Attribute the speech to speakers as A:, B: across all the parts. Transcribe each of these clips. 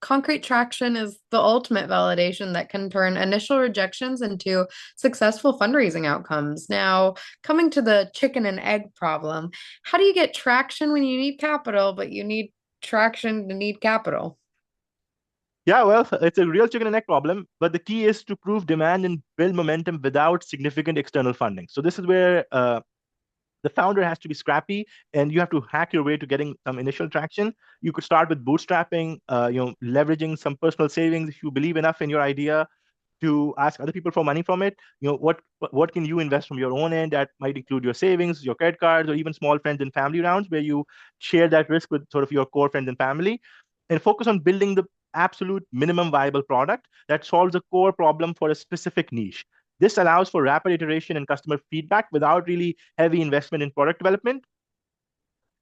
A: concrete traction is the ultimate validation that can turn initial rejections into successful fundraising outcomes. Now, coming to the chicken and egg problem, how do you get traction when you need capital, but you need traction to need capital?
B: Yeah, well, it's a real chicken and egg problem, but the key is to prove demand and build momentum without significant external funding. So this is where the founder has to be scrappy, and you have to hack your way to getting some initial traction. You could start with bootstrapping, leveraging some personal savings if you believe enough in your idea to ask other people for money from it. What can you invest from your own end? That might include your savings, your credit cards, or even small friends and family rounds where you share that risk with sort of your core friends and family, and focus on building the absolute minimum viable product that solves a core problem for a specific niche. This allows for rapid iteration and customer feedback without really heavy investment in product development.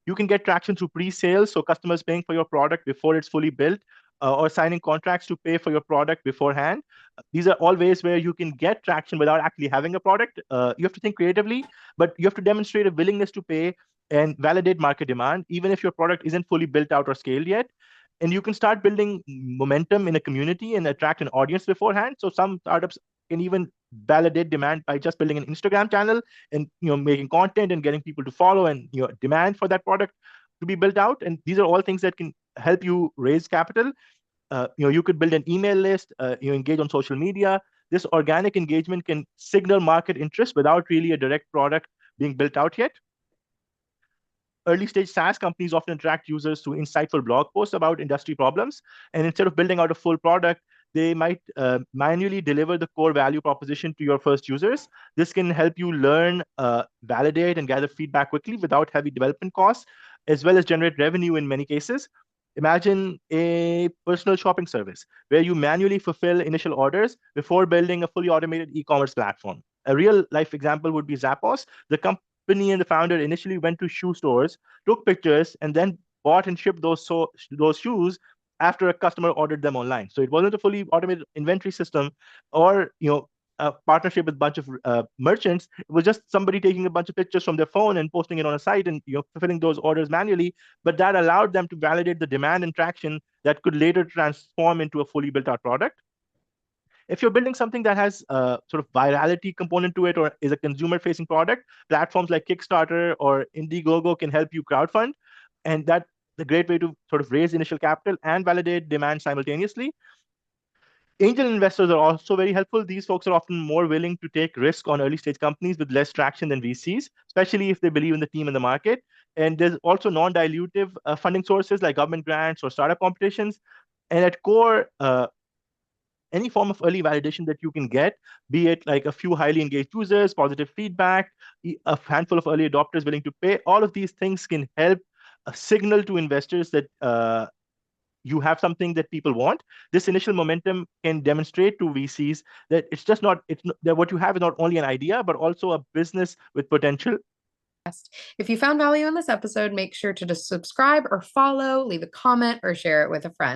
B: You can get traction through pre-sales, so customers paying for your product before it's fully built, or signing contracts to pay for your product beforehand. These are all ways where you can get traction without actually having a product. You have to think creatively, but you have to demonstrate a willingness to pay and validate market demand, even if your product isn't fully built out or scaled yet. And you can start building momentum in a community and attract an audience beforehand. So some startups can even validate demand by just building an Instagram channel and making content and getting people to follow and demand for that product to be built out. And these are all things that can help you raise capital. You could build an email list, engage on social media. This organic engagement can signal market interest without really a direct product being built out yet. Early stage SaaS companies often attract users through insightful blog posts about industry problems. And instead of building out a full product, they might manually deliver the core value proposition to your first users. This can help you learn, validate, and gather feedback quickly without heavy development costs, as well as generate revenue in many cases. Imagine a personal shopping service where you manually fulfill initial orders before building a fully automated e-commerce platform. A real life example would be Zappos. The company and the founder initially went to shoe stores, took pictures, and then bought and shipped those shoes after a customer ordered them online. So it wasn't a fully automated inventory system or a partnership with a bunch of merchants. It was just somebody taking a bunch of pictures from their phone and posting it on a site and fulfilling those orders manually. But that allowed them to validate the demand and traction that could later transform into a fully built out product. If you're building something that has a sort of virality component to it or is a consumer facing product, platforms like Kickstarter or Indiegogo can help you crowdfund. And that's a great way to sort of raise initial capital and validate demand simultaneously. Angel investors are also very helpful. These folks are often more willing to take risk on early stage companies with less traction than VCs, especially if they believe in the team and the market. And there's also non-dilutive funding sources like government grants or startup competitions. And at core, any form of early validation that you can get, be it like a few highly engaged users, positive feedback, a handful of early adopters willing to pay, all of these things can help signal to investors that you have something that people want. This initial momentum can demonstrate to VCs that that what you have is not only an idea, but also a business with potential.
A: If you found value in this episode, make sure to just subscribe or follow, leave a comment, or share it with a friend.